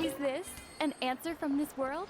Is this an answer from this world?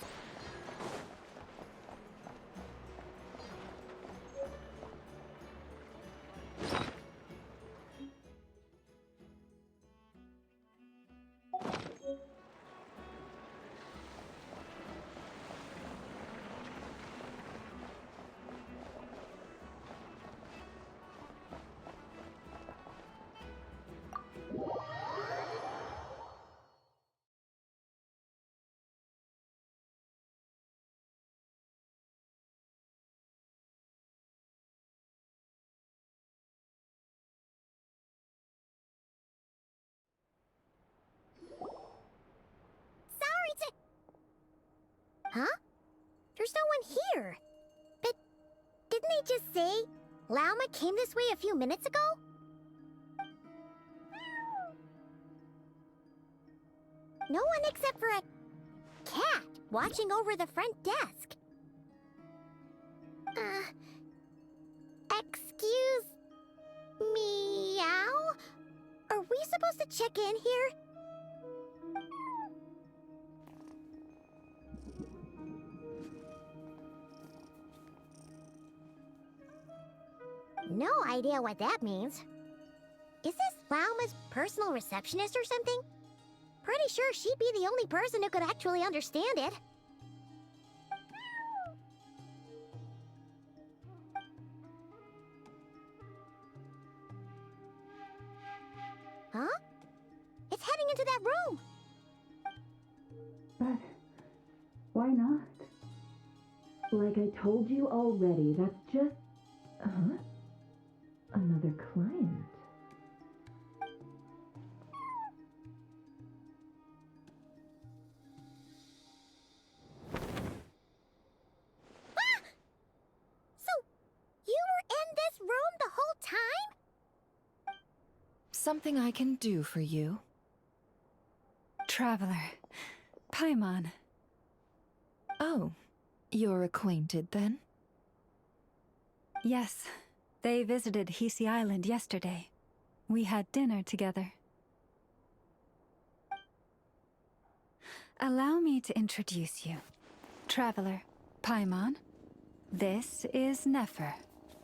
Huh? There's no one here. But didn't they just say Lauma came this way a few minutes ago? No one except for a cat watching over the front desk. Excuse meow? Are we supposed to check in here? No idea what that means. Is this Lauma's personal receptionist or something? Pretty sure she'd be the only person who could actually understand it. Huh? It's heading into that room! But why not? Like I told you already, that's just... Huh? Another client. Ah! So, you were in this room the whole time? Something I can do for you. Traveler. Paimon. Oh, you're acquainted then? Yes, they visited Hisi Island yesterday. We had dinner together. Allow me to introduce you. Traveler, Paimon. This is Nefer,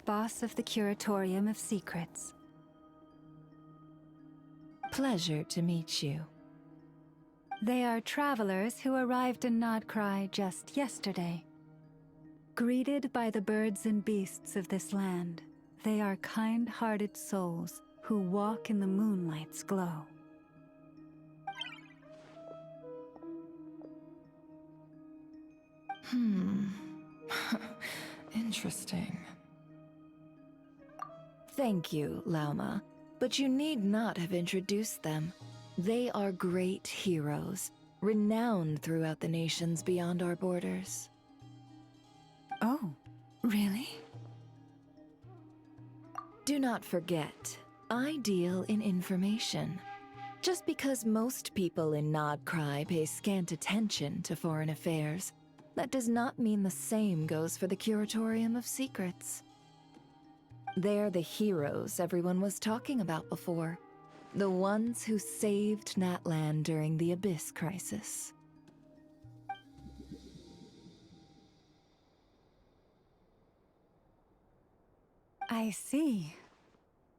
boss of the Curatorium of Secrets. Pleasure to meet you. They are travelers who arrived in Nodcry just yesterday. Greeted by the birds and beasts of this land, they are kind-hearted souls who walk in the moonlight's glow. Interesting. Thank you, Lauma, but you need not have introduced them. They are great heroes, renowned throughout the nations beyond our borders. Oh, really? Do not forget, I deal in information. Just because most people in Nodcry pay scant attention to foreign affairs, that does not mean the same goes for the Curatorium of Secrets. They're the heroes everyone was talking about before. The ones who saved Natlan during the Abyss Crisis. I see.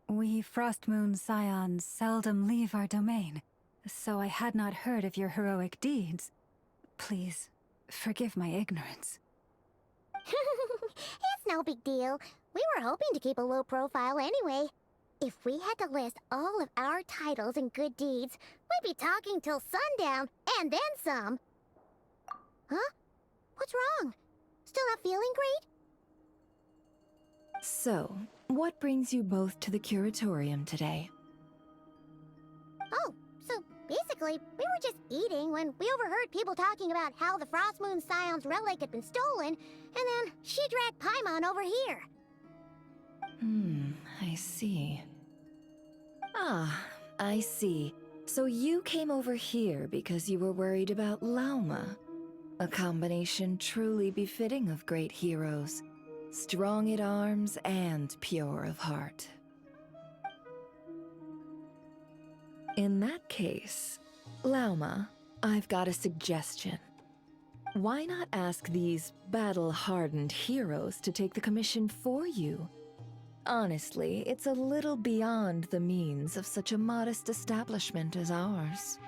We Frostmoon Scions seldom leave our domain, so I had not heard of your heroic deeds. Please, forgive my ignorance. It's no big deal. We were hoping to keep a low profile anyway. If we had to list all of our titles and good deeds, we'd be talking till sundown, and then some. Huh? What's wrong? Still not feeling great? So, what brings you both to the Curatorium today? Oh, so basically, we were just eating when we overheard people talking about how the Frostmoon Scion's relic had been stolen, and then she dragged Paimon over here. I see. Ah, I see. So you came over here because you were worried about Lauma. A combination truly befitting of great heroes. Strong at arms and pure of heart. In that case, Lauma, I've got a suggestion. Why not ask these battle-hardened heroes to take the commission for you? Honestly, it's a little beyond the means of such a modest establishment as ours.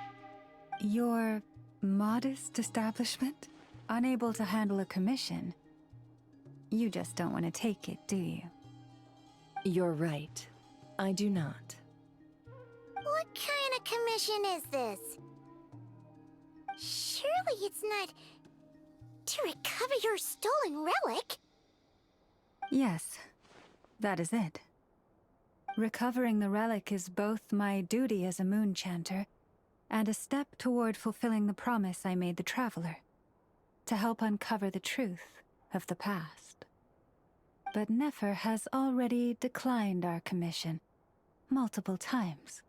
Your modest establishment? Unable to handle a commission? You just don't want to take it, do you? You're right. I do not. What kind of commission is this? Surely it's not to recover your stolen relic? Yes, that is it. Recovering the relic is both my duty as a moon chanter and a step toward fulfilling the promise I made the Traveler, to help uncover the truth of the past. But Nefer has already declined our commission multiple times.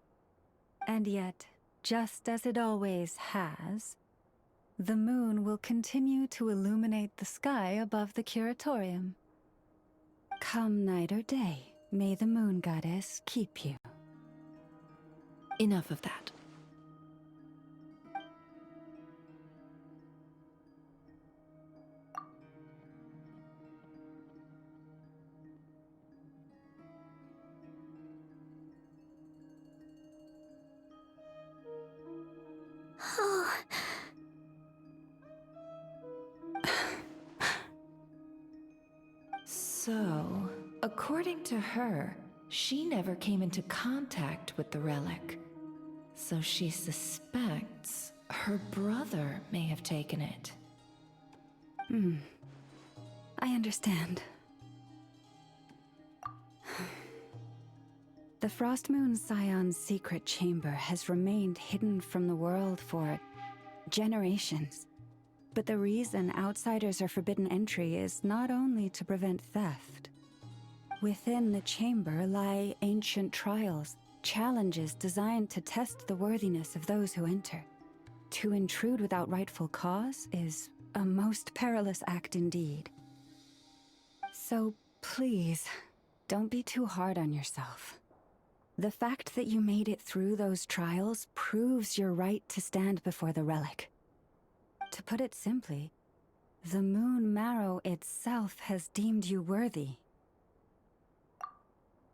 And yet, just as it always has, the moon will continue to illuminate the sky above the curatorium. Come night or day, may the moon goddess keep you. Enough of that. Oh. So, according to her, she never came into contact with the relic. So she suspects her brother may have taken it. I understand. The Frost Moon Scion's secret chamber has remained hidden from the world for generations. But the reason outsiders are forbidden entry is not only to prevent theft. Within the chamber lie ancient trials, challenges designed to test the worthiness of those who enter. To intrude without rightful cause is a most perilous act indeed. So please, don't be too hard on yourself. The fact that you made it through those trials proves your right to stand before the relic. To put it simply, the Moon Marrow itself has deemed you worthy.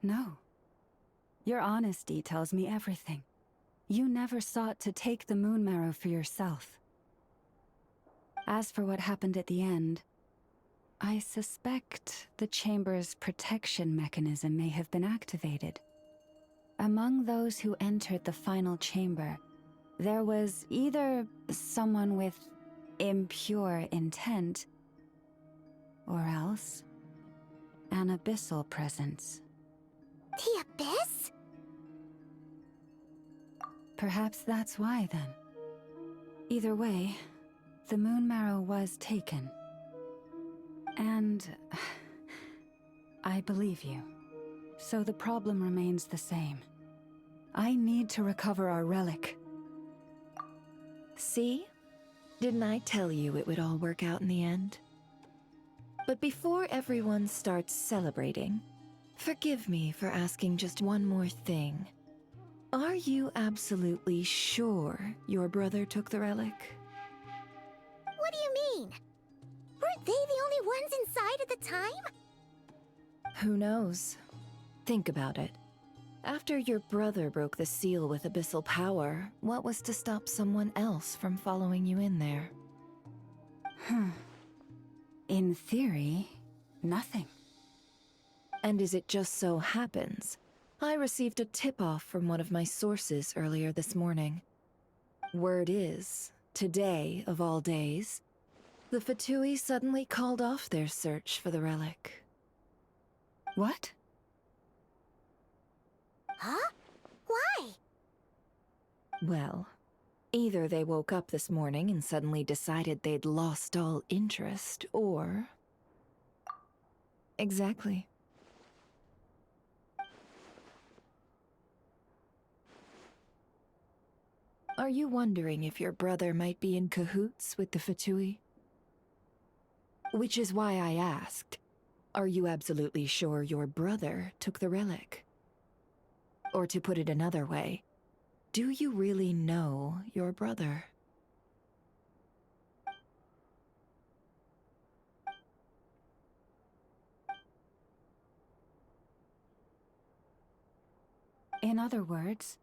No. Your honesty tells me everything. You never sought to take the Moon Marrow for yourself. As for what happened at the end, I suspect the Chamber's protection mechanism may have been activated. Among those who entered the final chamber, there was either someone with impure intent, or else an abyssal presence. The Abyss? Perhaps that's why, then. Either way, the Moon Marrow was taken. And I believe you. So the problem remains the same. I need to recover our relic. See? Didn't I tell you it would all work out in the end? But before everyone starts celebrating, forgive me for asking just one more thing. Are you absolutely sure your brother took the relic? What do you mean? Weren't they the only ones inside at the time? Who knows? Think about it. After your brother broke the seal with abyssal power, what was to stop someone else from following you in there? In theory, nothing. And as it just so happens, I received a tip-off from one of my sources earlier this morning. Word is, today of all days, the Fatui suddenly called off their search for the relic. What? Huh? Why? Well, either they woke up this morning and suddenly decided they'd lost all interest, or... Exactly. Are you wondering if your brother might be in cahoots with the Fatui? Which is why I asked, are you absolutely sure your brother took the relic? Or to put it another way, do you really know your brother? In other words,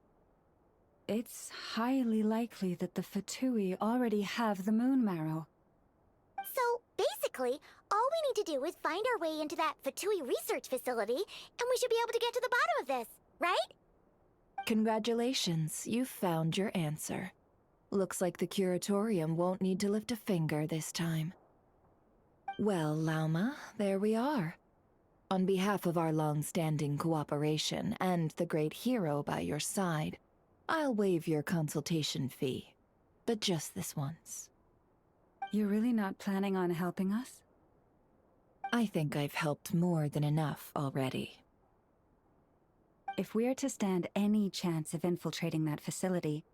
it's highly likely that the Fatui already have the moon marrow. So, basically, all we need to do is find our way into that Fatui research facility, and we should be able to get to the bottom of this, right? Congratulations, you've found your answer. Looks like the curatorium won't need to lift a finger this time. Well, Lauma, there we are. On behalf of our long-standing cooperation and the great hero by your side, I'll waive your consultation fee, but just this once. You're really not planning on helping us? I think I've helped more than enough already. If we're to stand any chance of infiltrating that facility,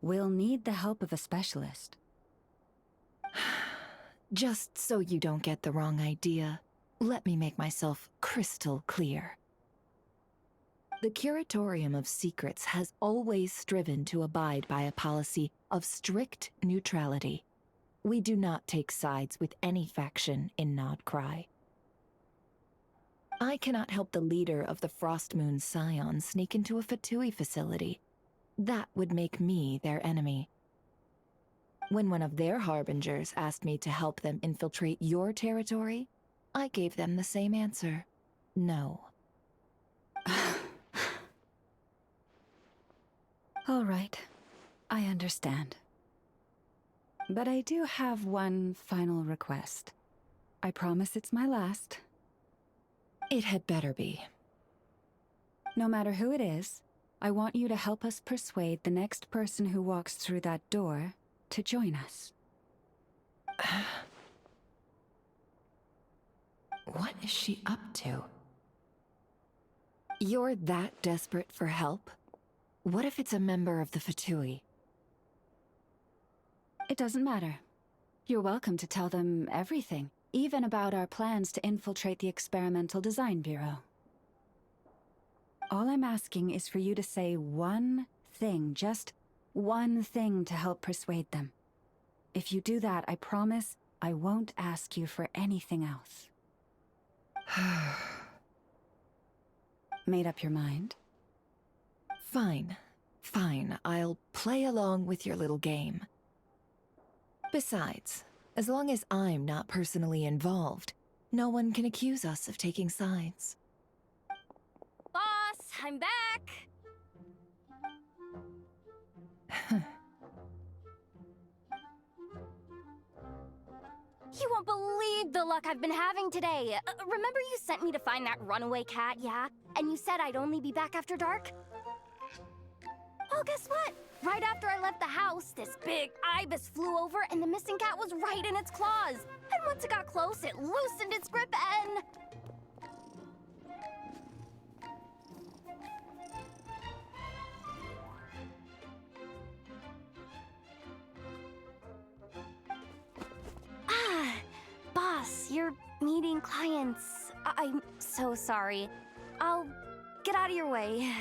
we'll need the help of a specialist. Just so you don't get the wrong idea, let me make myself crystal clear. The Curatorium of Secrets has always striven to abide by a policy of strict neutrality. We do not take sides with any faction in Nodcry. I cannot help the leader of the Frostmoon Scion sneak into a Fatui facility. That would make me their enemy. When one of their harbingers asked me to help them infiltrate your territory, I gave them the same answer. No. All right, I understand. But I do have one final request. I promise it's my last. It had better be. No matter who it is, I want you to help us persuade the next person who walks through that door to join us. What is she up to? You're that desperate for help? What if it's a member of the Fatui? It doesn't matter. You're welcome to tell them everything, even about our plans to infiltrate the Experimental Design Bureau. All I'm asking is for you to say one thing, just one thing to help persuade them. If you do that, I promise I won't ask you for anything else. Made up your mind? Fine. Fine, I'll play along with your little game. Besides, as long as I'm not personally involved, no one can accuse us of taking sides. Boss, I'm back! You won't believe the luck I've been having today. Remember you sent me to find that runaway cat, yeah? And you said I'd only be back after dark? Well, guess what? Right after I left the house, this big ibis flew over and the missing cat was right in its claws. And once it got close, it loosened its grip and... Boss, you're meeting clients. I'm so sorry. I'll get out of your way.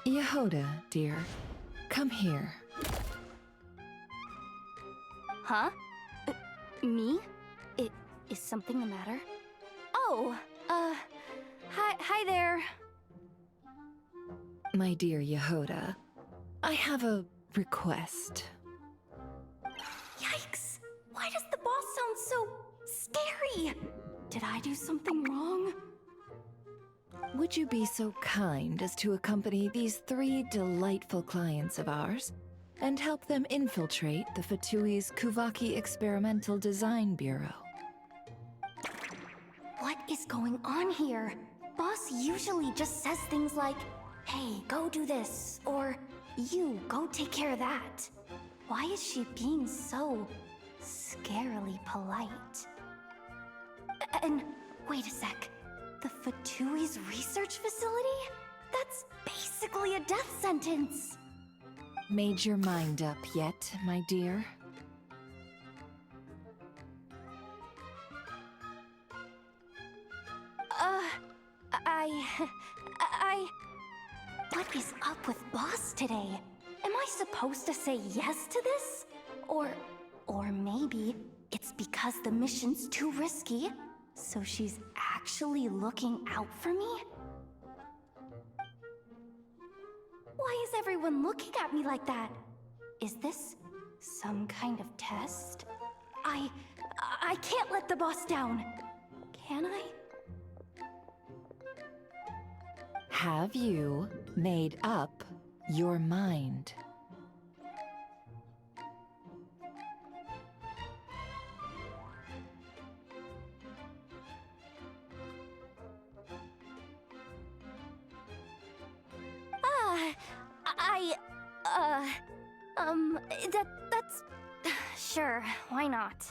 Yehoda, dear, come here. Huh? Me? Is something the matter? Oh, hi there. My dear Yehoda, I have a request. Yikes! Why does the boss sound so scary? Did I do something wrong? Would you be so kind as to accompany these 3 delightful clients of ours and help them infiltrate the Fatui's Kuvaki Experimental Design Bureau? What is going on here? Boss usually just says things like, hey, go do this, or you, go take care of that. Why is she being so scarily polite? And wait a sec. The Fatui's research facility? That's basically a death sentence. Made your mind up yet, my dear? What is up with Boss today? Am I supposed to say yes to this? Or maybe it's because the mission's too risky, so she's actually looking out for me? Why is everyone looking at me like that? Is this some kind of test? I can't let the boss down. Can I? Have you made up your mind? That's... Sure, why not?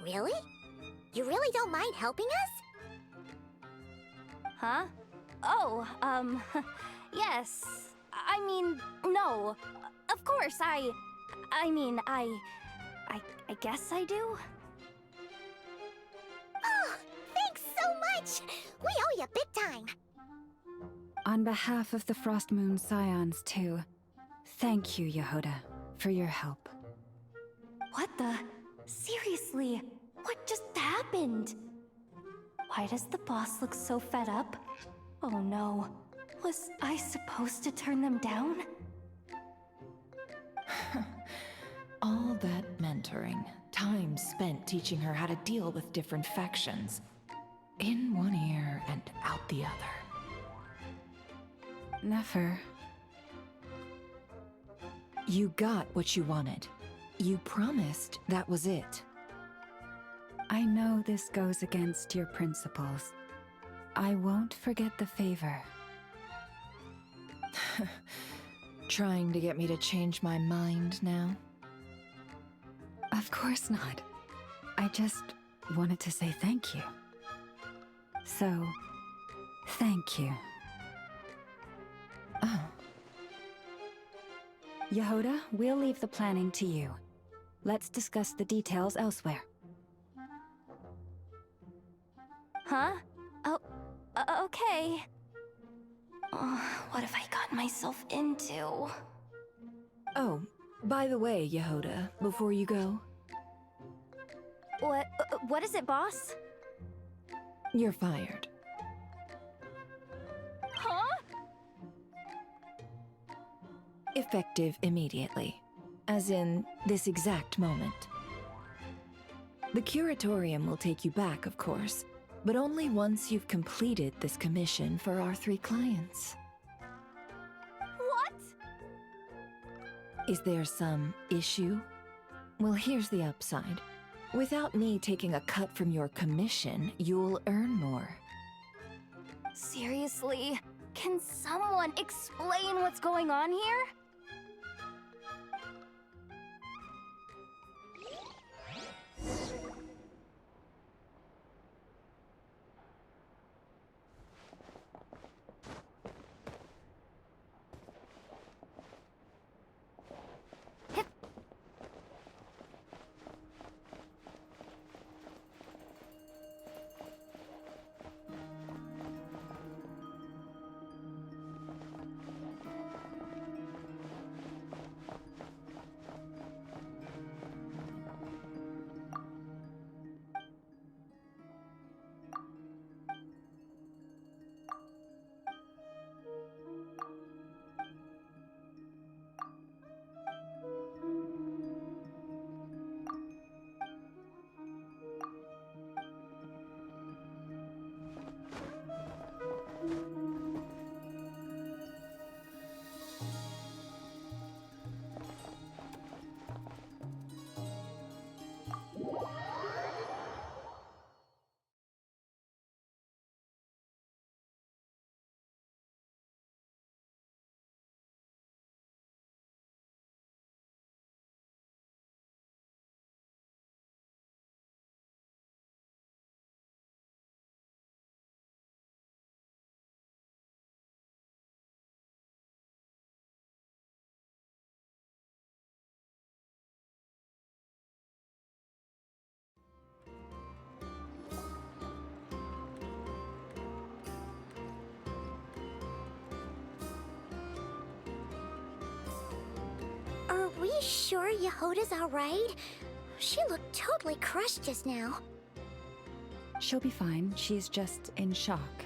Really? You really don't mind helping us? Huh? Oh, yes. I mean, no. Of course, I guess I do. Oh, thanks so much! We owe you big time! On behalf of the Frost Moon Scions, too, thank you, Yehoda, for your help. What the? Seriously, what just happened? Why does the boss look so fed up? Oh no, was I supposed to turn them down? All that mentoring, time spent teaching her how to deal with different factions. In one ear and out the other. Never. You got what you wanted. You promised that was it. I know this goes against your principles. I won't forget the favor. Trying to get me to change my mind now? Of course not. I just wanted to say thank you. So, thank you. Oh. Yehoda, we'll leave the planning to you. Let's discuss the details elsewhere. Huh? Oh, okay. What have I gotten myself into? Oh, by the way, Yehoda, before you go, What is it, boss? you're fired. Huh? Effective immediately. As in, this exact moment. The Curatorium will take you back, of course, but only once you've completed this commission for our 3 clients. What? Is there some issue? Well, here's the upside. Without me taking a cut from your commission, you'll earn more. Seriously? Can someone explain what's going on here? we sure Yehoda's alright? She looked totally crushed just now. She'll be fine. She's just in shock.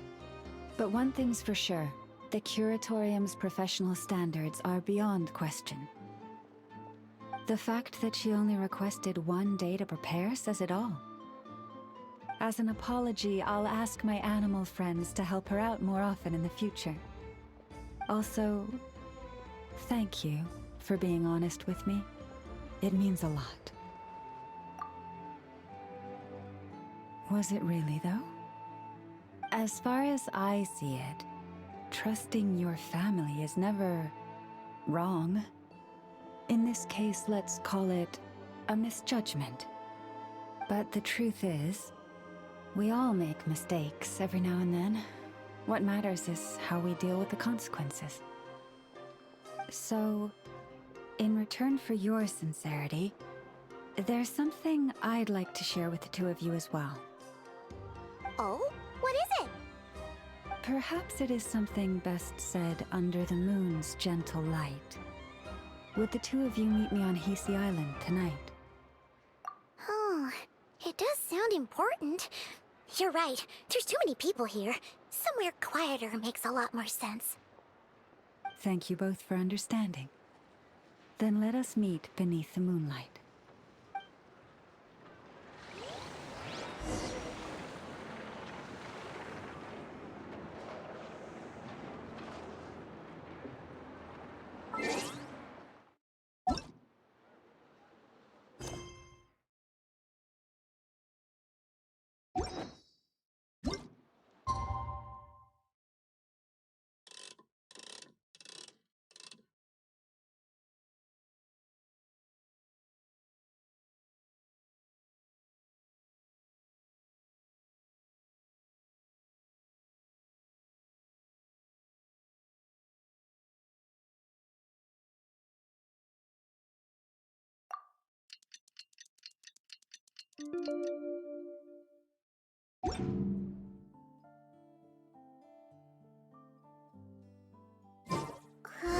But one thing's for sure. The Curatorium's professional standards are beyond question. The fact that she only requested 1 day to prepare says it all. As an apology, I'll ask my animal friends to help her out more often in the future. Also, thank you for being honest with me. It means a lot. Was it really, though? As far as I see it, trusting your family is never wrong. In this case, let's call it a misjudgment. But the truth is, we all make mistakes every now and then. What matters is how we deal with the consequences. So, in return for your sincerity, there's something I'd like to share with the two of you as well. Oh? What is it? Perhaps it is something best said under the moon's gentle light. Would the two of you meet me on Hisi Island tonight? Oh, it does sound important. You're right, there's too many people here. Somewhere quieter makes a lot more sense. Thank you both for understanding. Then let us meet beneath the moonlight.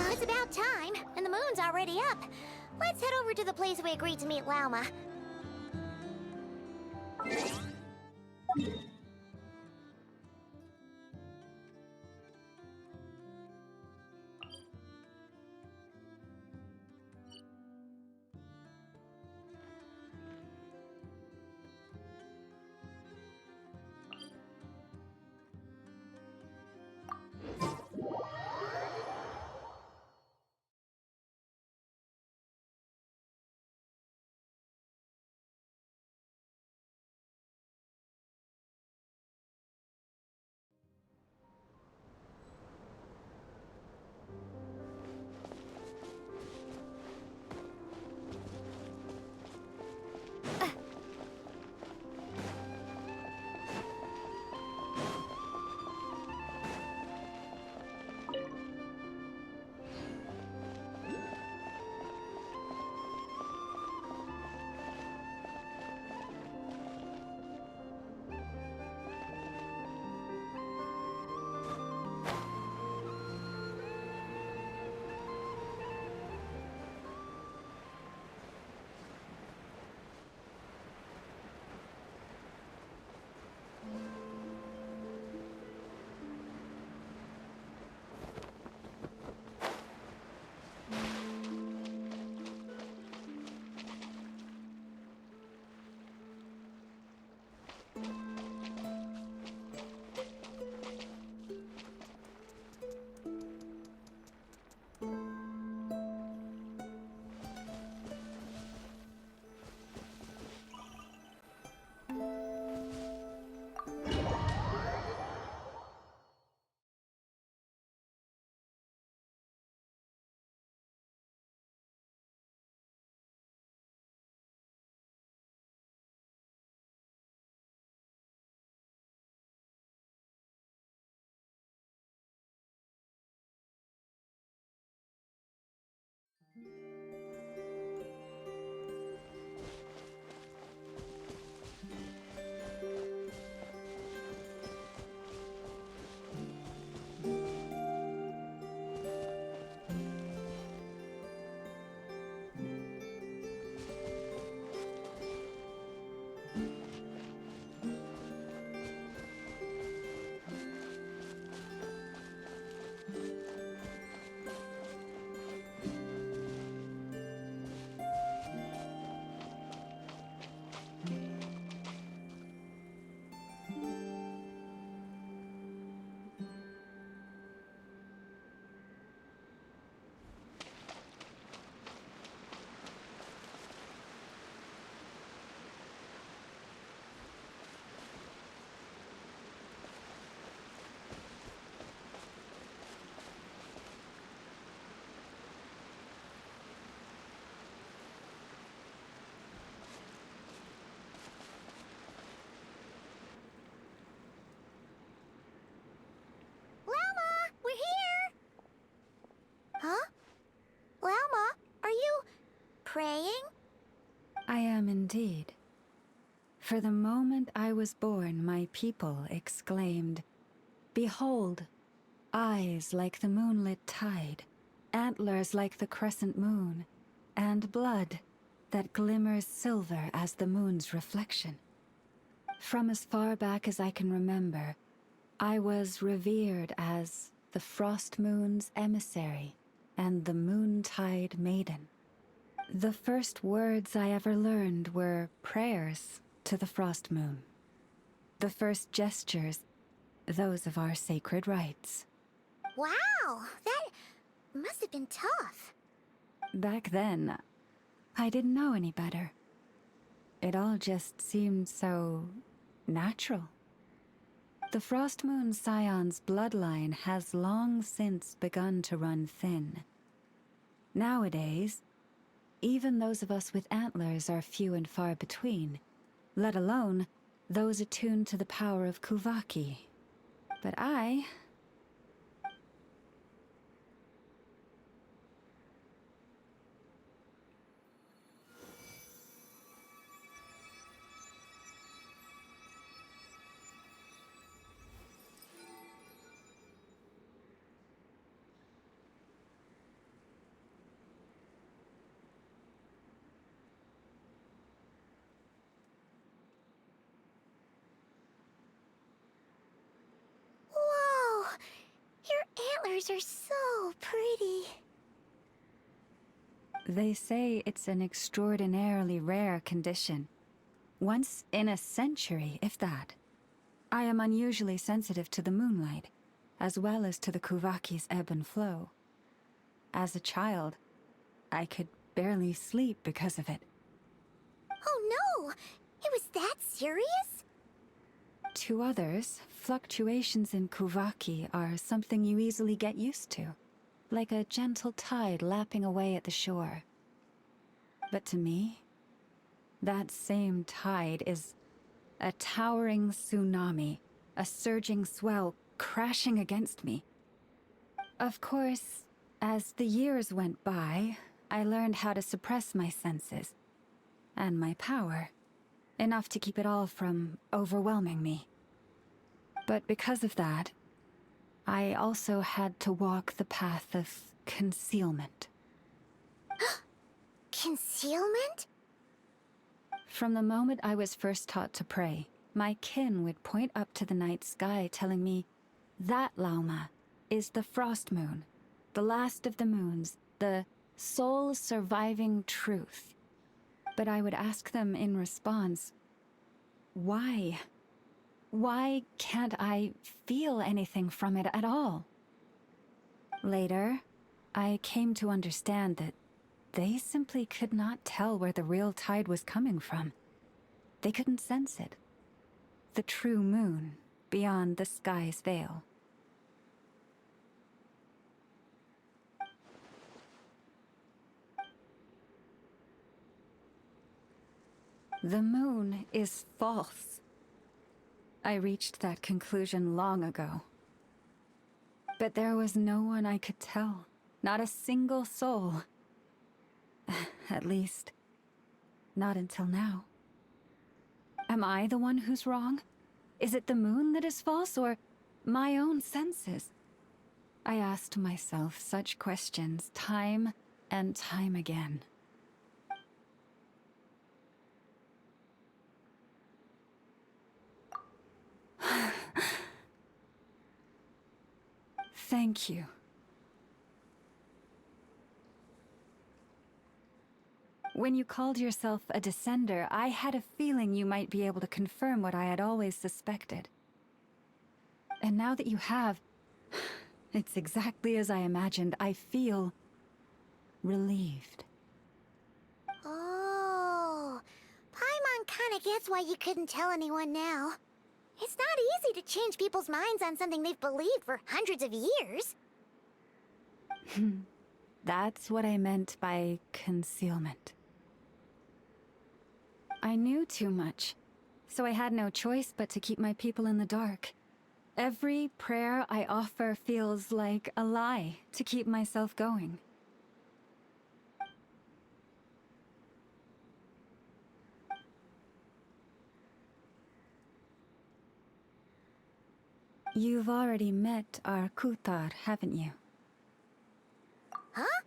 It's about time, and the moon's already up. Let's head over to the place we agreed to meet Lauma. I am indeed. For the moment I was born, my people exclaimed, "Behold, eyes like the moonlit tide, antlers like the crescent moon, and blood that glimmers silver as the moon's reflection." From as far back as I can remember, I was revered as the Frost Moon's emissary and the Moontide Maiden. The first words I ever learned were prayers to the Frost Moon. The first gestures, those of our sacred rites. Wow, that must have been tough. Back then, I didn't know any better. It all just seemed so natural. The Frost Moon Scion's bloodline has long since begun to run thin. Nowadays, even those of us with antlers are few and far between, let alone those attuned to the power of Kuvaki. But I... Whoa! Your antlers are so pretty. They say it's an extraordinarily rare condition. Once in a century, if that. I am unusually sensitive to the moonlight, as well as to the Kuvaki's ebb and flow. As a child, I could barely sleep because of it. Oh no! It was that serious? To others, fluctuations in Kuvaki are something you easily get used to, like a gentle tide lapping away at the shore. But to me, that same tide is a towering tsunami, a surging swell crashing against me. Of course, as the years went by, I learned how to suppress my senses and my power, enough to keep it all from overwhelming me. But because of that, I also had to walk the path of concealment. Concealment? From the moment I was first taught to pray, my kin would point up to the night sky telling me, "That, Lauma, is the Frost Moon, the last of the moons, the sole surviving truth." But I would ask them in response, why? Why can't I feel anything from it at all? Later, I came to understand that they simply could not tell where the real tide was coming from. They couldn't sense it. The true moon beyond the sky's veil. The moon is false. I reached that conclusion long ago. But there was no one I could tell, not a single soul. At least, not until now. Am I the one who's wrong? Is it the moon that is false, or my own senses? I asked myself such questions time and time again. Thank you. When you called yourself a descender, I had a feeling you might be able to confirm what I had always suspected. And now that you have, it's exactly as I imagined. I feel relieved. Oh, Paimon kinda gets why you couldn't tell anyone now. It's not easy to change people's minds on something they've believed for hundreds of years. That's what I meant by concealment. I knew too much, so I had no choice but to keep my people in the dark. Every prayer I offer feels like a lie to keep myself going. You've already met our Kutar, haven't you? Huh?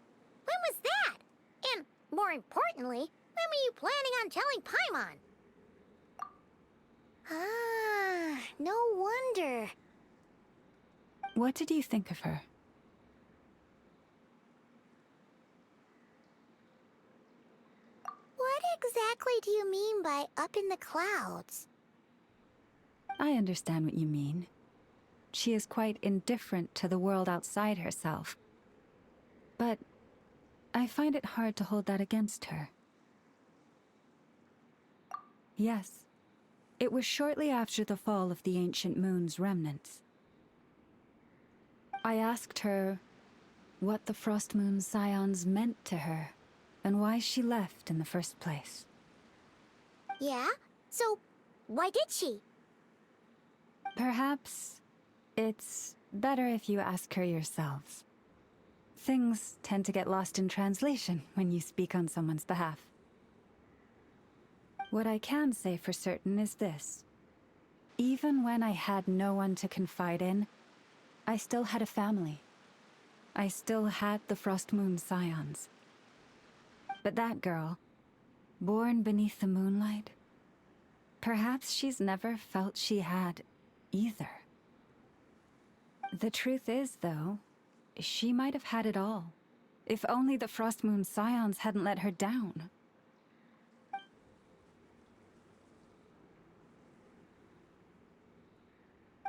When was that? And, more importantly, when were you planning on telling Paimon? Ah, no wonder. What did you think of her? What exactly do you mean by up in the clouds? I understand what you mean. She is quite indifferent to the world outside herself. But I find it hard to hold that against her. Yes, it was shortly after the fall of the ancient moon's remnants. I asked her what the Frost Moon Scions meant to her, and why she left in the first place. Yeah? So, why did she? Perhaps it's better if you ask her yourselves. Things tend to get lost in translation when you speak on someone's behalf. What I can say for certain is this. Even when I had no one to confide in, I still had a family. I still had the Frost Moon Scions. But that girl, born beneath the moonlight, perhaps she's never felt she had either. The truth is, though, she might have had it all, if only the Frost Moon Scions hadn't let her down.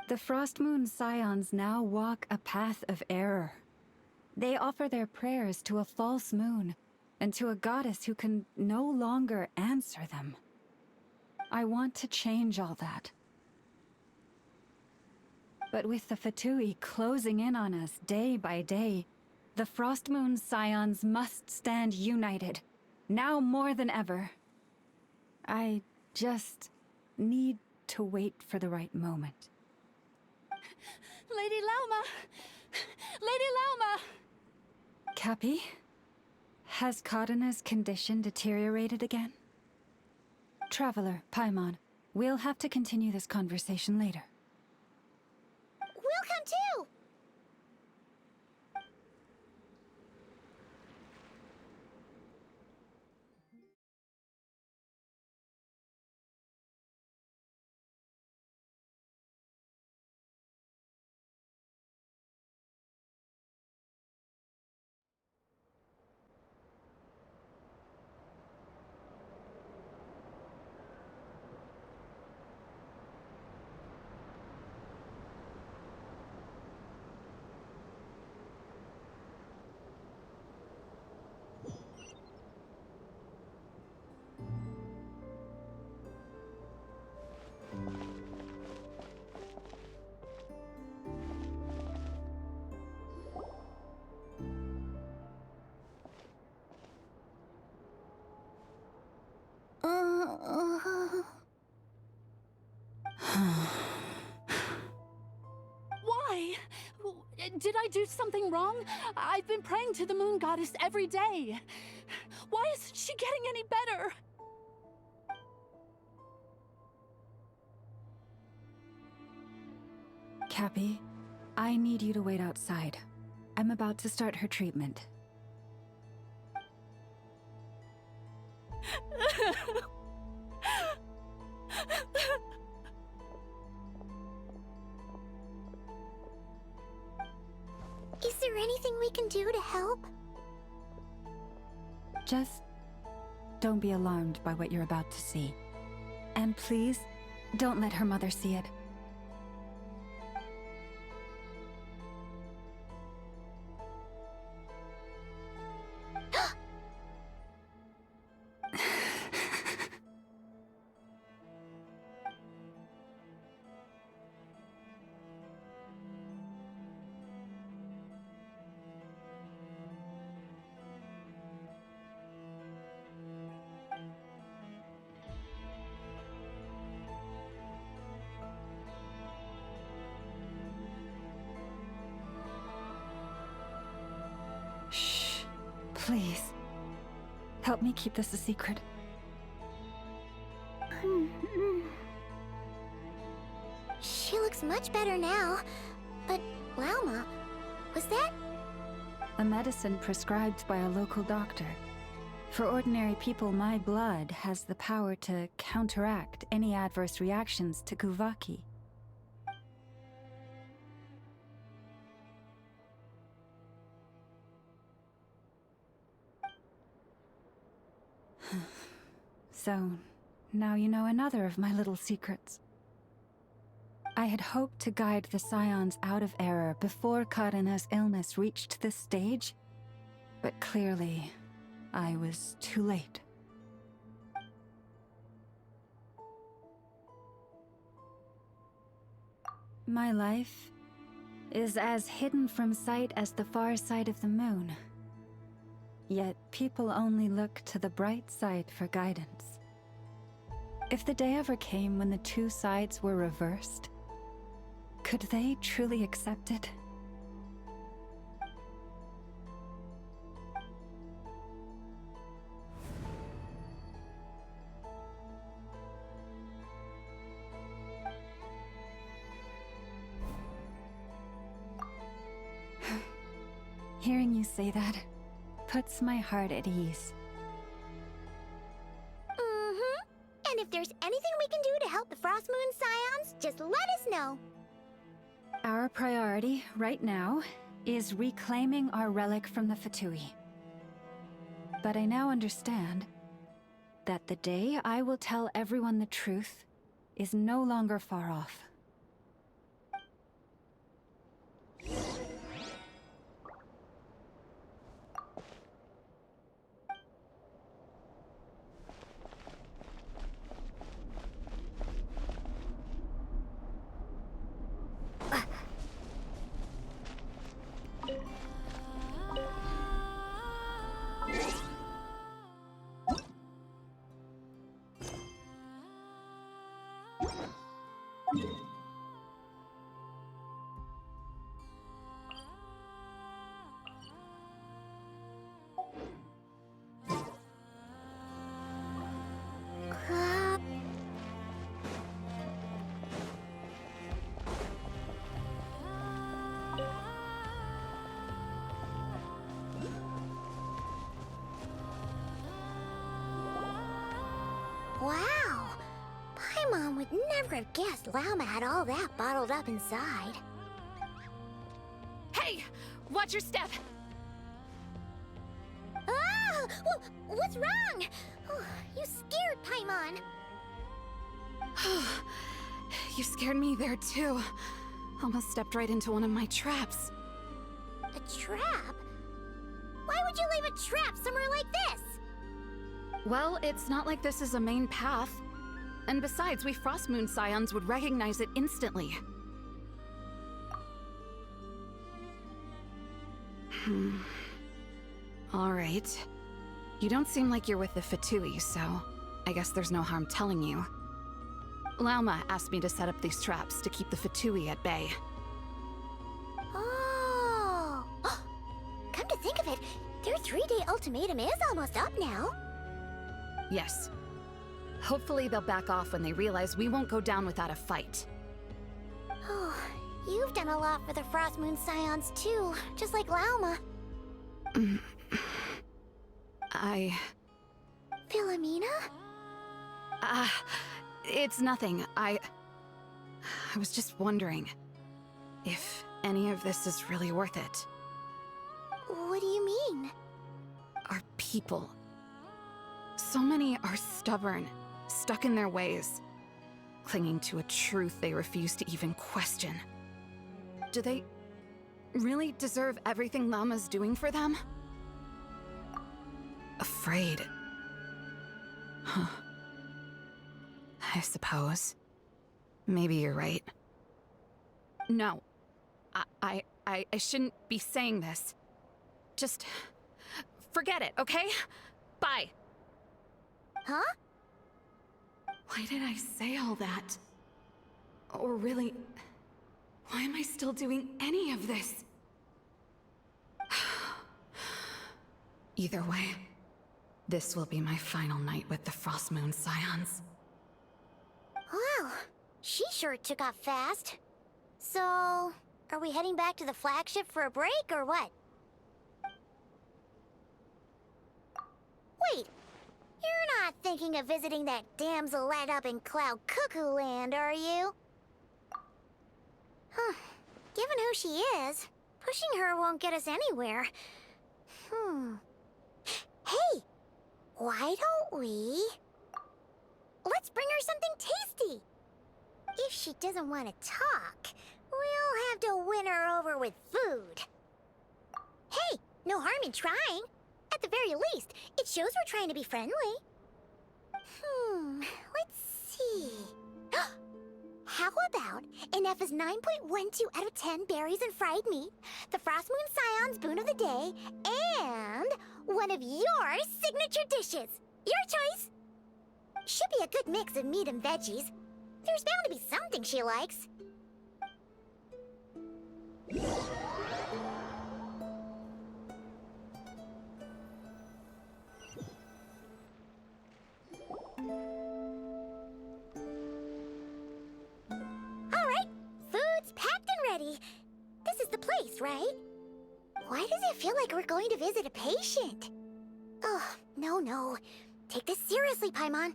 The Frost Moon Scions now walk a path of error. They offer their prayers to a false moon, and to a goddess who can no longer answer them. I want to change all that. But with the Fatui closing in on us day by day, the Frost Moon Scions must stand united, now more than ever. I just need to wait for the right moment. Lady Lauma! Lady Lauma! Cappy? Has Kadena's condition deteriorated again? Traveler, Paimon, we'll have to continue this conversation later. We'll come too! Why? Did I do something wrong? I've been praying to the moon goddess every day. Why isn't she getting any better? Cappy, I need you to wait outside. I'm about to start her treatment. Is there anything we can do to help? Just don't be alarmed by what you're about to see. And please, don't let her mother see it. Shh. Please. Help me keep this a secret. She looks She's much better now. But, Lauma, was that? A medicine prescribed by a local doctor. For ordinary people, my blood has the power to counteract any adverse reactions to Kuvaki. So, now you know another of my little secrets. I had hoped to guide the Scions out of error before Karina's illness reached this stage, but clearly, I was too late. My life is as hidden from sight as the far side of the moon. Yet people only look to the bright side for guidance. If the day ever came when the two sides were reversed, could they truly accept it? Hearing you say that puts my heart at ease. And if there's anything we can do to help the Frost Moon Scions, just let us know. Our priority, right now, is reclaiming our relic from the Fatui. But I now understand that the day I will tell everyone the truth is no longer far off. Wow! Paimon would never have guessed Lauma had all that bottled up inside. Hey! Watch your step! Ah! What's wrong? Oh, you scared Paimon. You scared me there too. Almost stepped right into one of my traps. A trap? Why would you leave a trap somewhere like this? Well, it's not like this is a main path. And besides, we Frostmoon Scions would recognize it instantly. Alright. You don't seem like you're with the Fatui, so I guess there's no harm telling you. Lauma asked me to set up these traps to keep the Fatui at bay. Oh! Come to think of it, their 3-day ultimatum is almost up now. Yes. Hopefully they'll back off when they realize we won't go down without a fight. Oh, you've done a lot for the Frost Moon Scions too, just like Lauma. Philomena? It's nothing. I was just wondering if any of this is really worth it. What do you mean? Our people. So many are stubborn, stuck in their ways, clinging to a truth they refuse to even question. Do they really deserve everything Lauma's doing for them? Afraid. Huh. I suppose. Maybe you're right. No. I shouldn't be saying this. Just forget it, okay? Bye. Huh? Why did I say all that? Or really, why am I still doing any of this? Either way, this will be my final night with the Frostmoon Scions. Wow, she sure took off fast. So, are we heading back to the flagship for a break or what? Wait, you're not thinking of visiting that damsel light up in Cloud Cuckoo Land, are you? Huh. Given who she is, pushing her won't get us anywhere. Hey! Why don't we... Let's bring her something tasty! If she doesn't want to talk, we'll have to win her over with food. Hey, no harm in trying. At the very least, it shows we're trying to be friendly. Let's see... How about an F is 9.12 out of 10 berries and fried meat, the Frost Moon Scion's boon of the day, and one of your signature dishes. Your choice. Should be a good mix of meat and veggies. There's bound to be something she likes. Alright, food's packed and ready. This is the place, right? Why does it feel like we're going to visit a patient? Oh, no. Take this seriously, Paimon.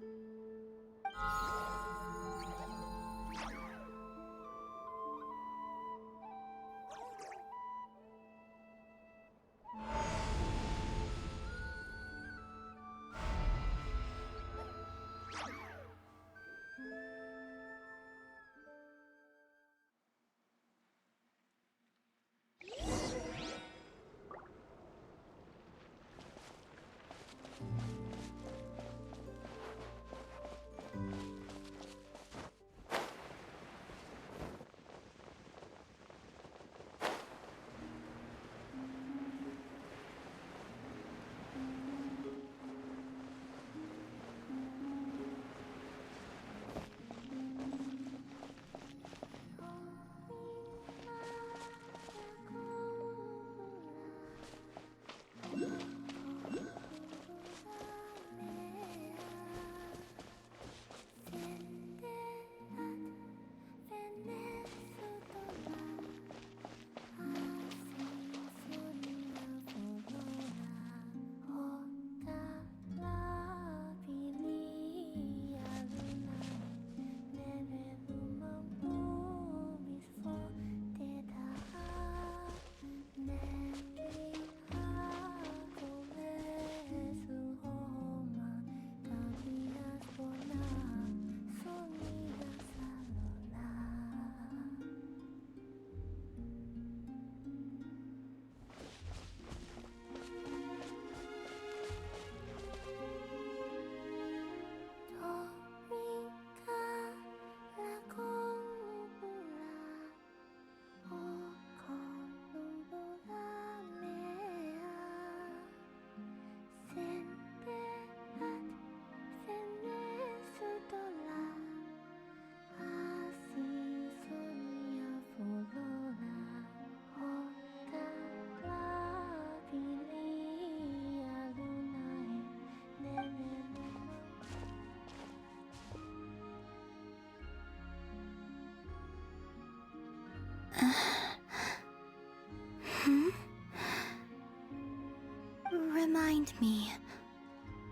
Remind me,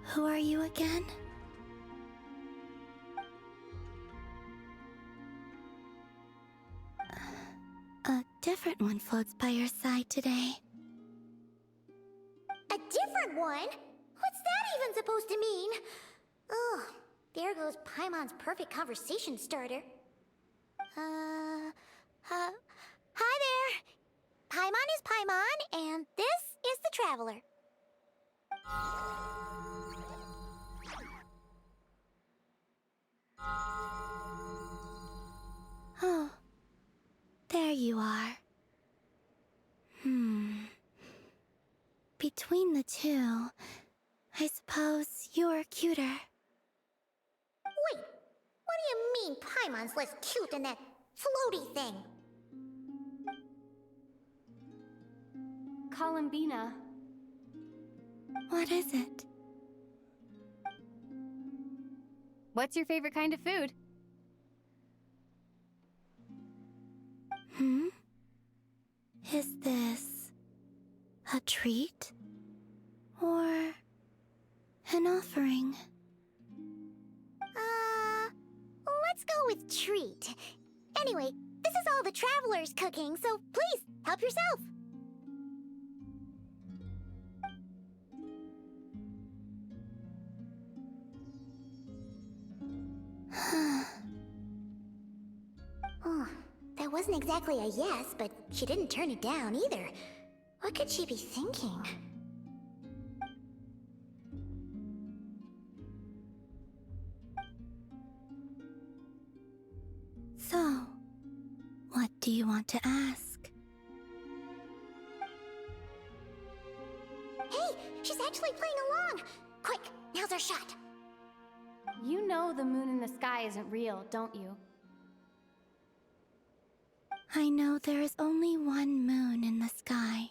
who are you again? A different one floats by your side today. A different one? What's that even supposed to mean? Oh, there goes Paimon's perfect conversation starter. Hi there! Paimon is Paimon, and this is the Traveler. Oh, there you are. Between the two, I suppose you're cuter. Wait, what do you mean Paimon's less cute than that floaty thing? Columbina. What is it? What's your favorite kind of food? Hmm? Is this a treat? Or an offering? Let's go with treat. Anyway, this is all the travelers cooking, so please, help yourself. Oh, that wasn't exactly a yes, but she didn't turn it down either. What could she be thinking? So, what do you want to ask? Hey, she's actually playing along! Quick, now's our shot. You know the moon in the sky isn't real, don't you? I know there is only one moon in the sky.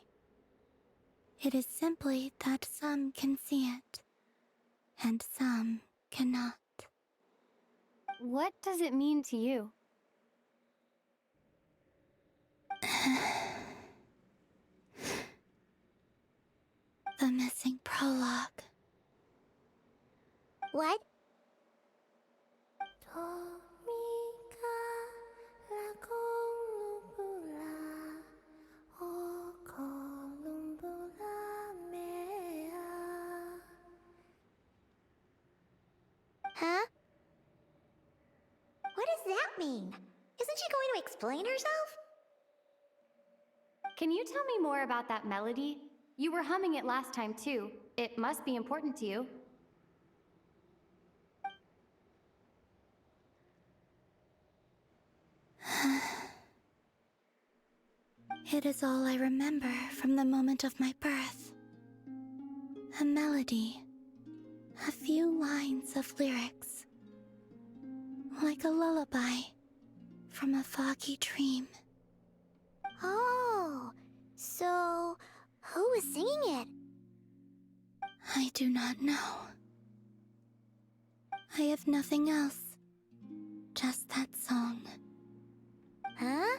It is simply that some can see it, and some cannot. What does it mean to you? The missing prologue. What? Huh? What does that mean? Isn't she going to explain herself? Can you tell me more about that melody? You were humming it last time too. It must be important to you. It is all I remember from the moment of my birth. A melody. A few lines of lyrics. Like a lullaby from a foggy dream. Oh, so who was singing it? I do not know. I have nothing else. Just that song. Huh?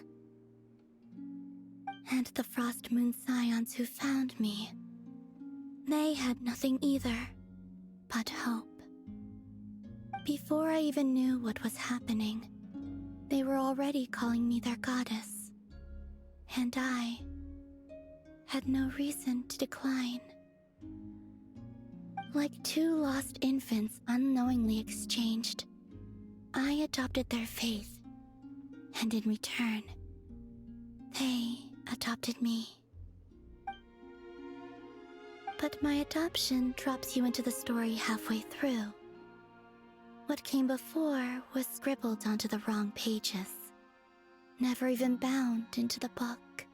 And the Frost Moon Scions who found me. They had nothing either, but hope. Before I even knew what was happening, they were already calling me their goddess. And I had no reason to decline. Like two lost infants unknowingly exchanged, I adopted their faith, and in return, they adopted me. But my adoption drops you into the story halfway through. What came before was scribbled onto the wrong pages, never even bound into the book.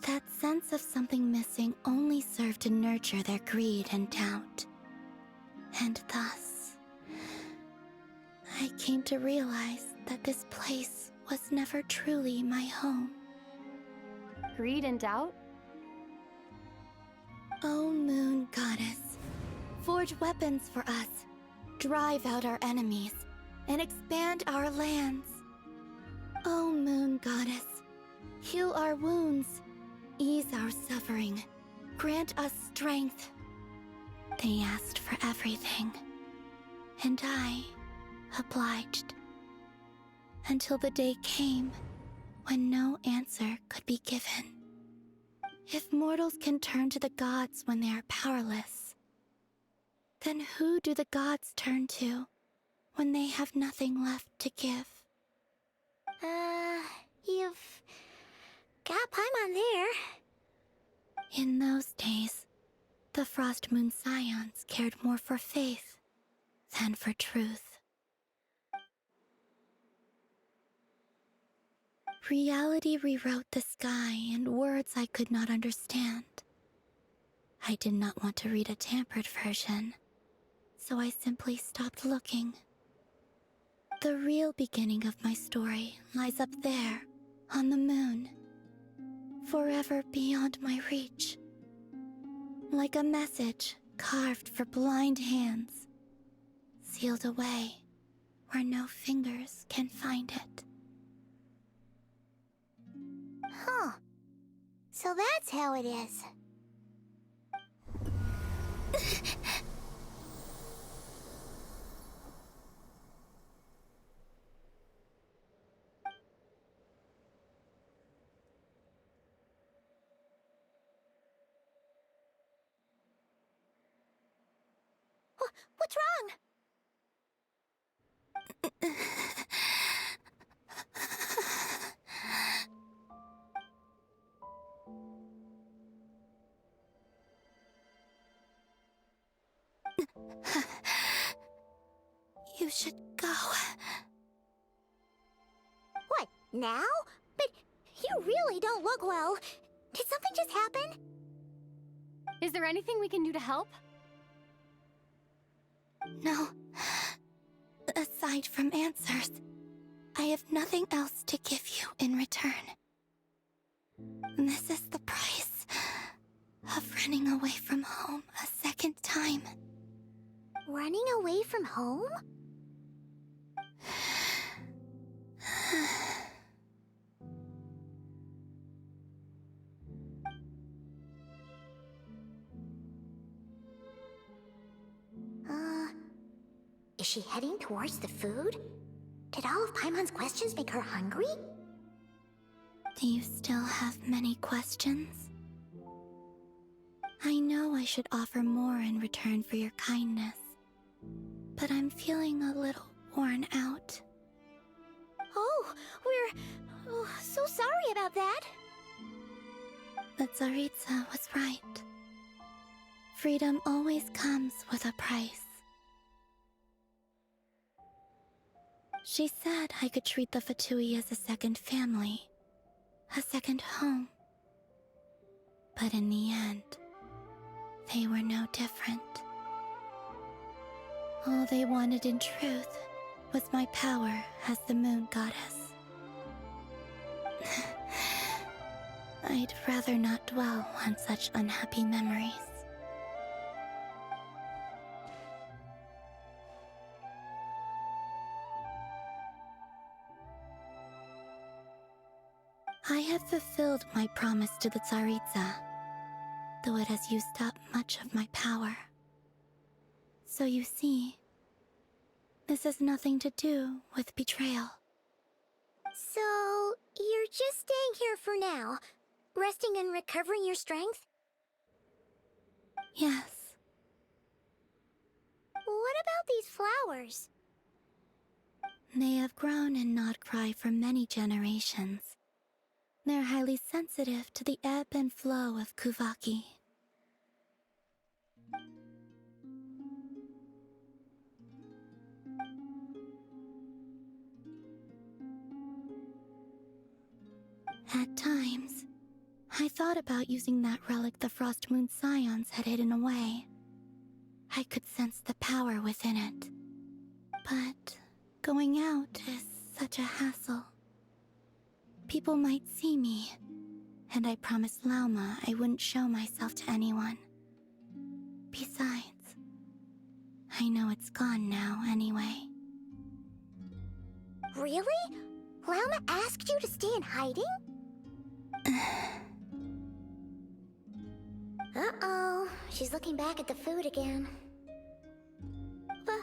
That sense of something missing only served to nurture their greed and doubt. And thus, I came to realize that this place was never truly my home. Greed and doubt? O Moon Goddess, forge weapons for us, drive out our enemies, and expand our lands. O Moon Goddess, heal our wounds, ease our suffering, grant us strength. They asked for everything, and I obliged. Until the day came when no answer could be given. If mortals can turn to the gods when they are powerless, then who do the gods turn to when they have nothing left to give? You've got Paimon there. In those days, the Frost Moon Scions cared more for faith than for truth. Reality rewrote the sky in words I could not understand. I did not want to read a tampered version, so I simply stopped looking. The real beginning of my story lies up there, on the moon, forever beyond my reach. Like a message carved for blind hands, sealed away where no fingers can find it. Huh. So that's how it is. What's wrong? You should go. What, now? But you really don't look well. Did something just happen? Is there anything we can do to help? No. Aside from answers, I have nothing else to give you in return. This is the price of running away from home a second time. Running away from home? Is she heading towards the food? Did all of Paimon's questions make her hungry? Do you still have many questions? I know I should offer more in return for your kindness, but I'm feeling a little worn out. Oh, we're so sorry about that. The Tsaritsa was right. Freedom always comes with a price. She said I could treat the Fatui as a second family, a second home. But in the end, they were no different. All they wanted in truth was my power as the moon goddess. I'd rather not dwell on such unhappy memories. I have fulfilled my promise to the Tsaritsa, though it has used up much of my power. So you see, this has nothing to do with betrayal. So, you're just staying here for now, resting and recovering your strength? Yes, What about these flowers? they have grown in Nodcry for many generations. They're highly sensitive to the ebb and flow of Kuvaki. At times, I thought about using that relic the Frost Moon Scions had hidden away. I could sense the power within it. But going out is such a hassle. People might see me, and I promised Lauma I wouldn't show myself to anyone. Besides, I know it's gone now anyway. Really? Lauma asked you to stay in hiding? Uh-oh, she's looking back at the food again. But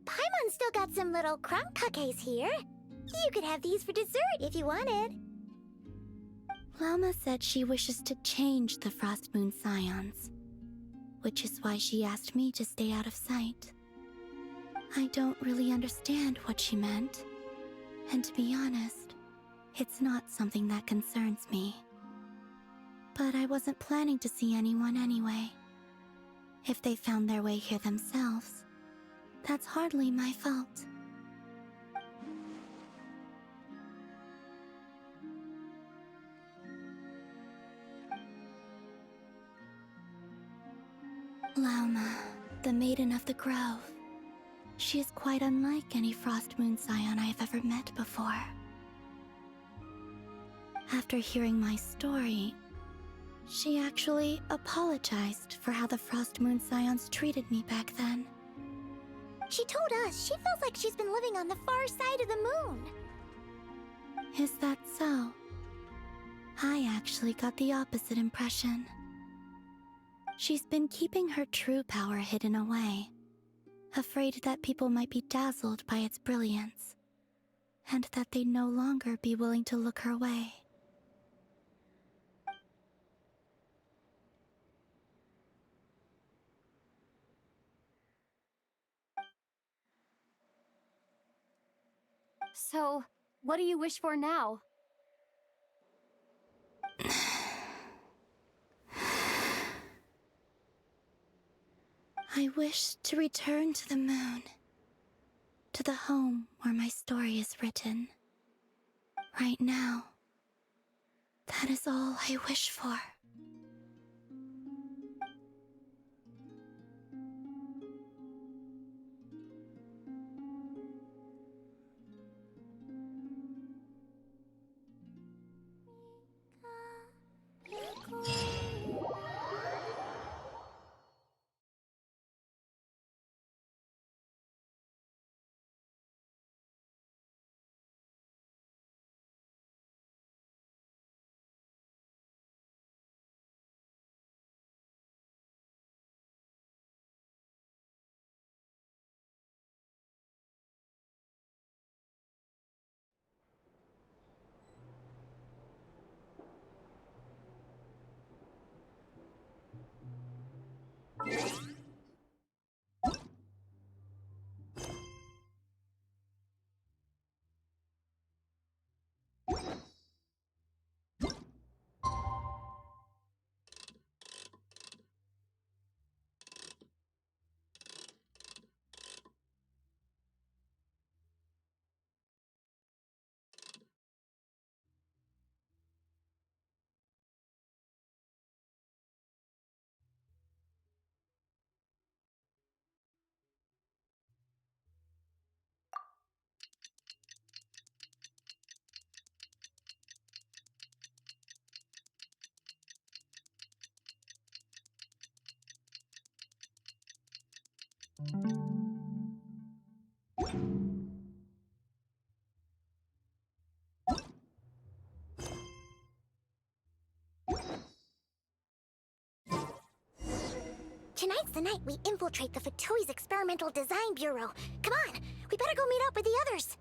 Paimon still got some little crumb cookies here. You could have these for dessert if you wanted. Lauma said she wishes to change the Frost Moon Scions, which is why she asked me to stay out of sight. I don't really understand what she meant, and to be honest, it's not something that concerns me. But I wasn't planning to see anyone anyway. If they found their way here themselves, that's hardly my fault. Lauma, the Maiden of the Grove. She is quite unlike any Frost Moon Scion I have ever met before. After hearing my story, she actually apologized for how the Frost Moon Scions treated me back then. She told us she feels like she's been living on the far side of the moon. Is that so? I actually got the opposite impression. She's been keeping her true power hidden away, afraid that people might be dazzled by its brilliance, and that they'd no longer be willing to look her way. So, what do you wish for now? I wish to return to the moon, to the home where my story is written. Right now, that is all I wish for. Tonight's the night we infiltrate the Fatoi's Experimental Design Bureau. Come on, we better go meet up with the others.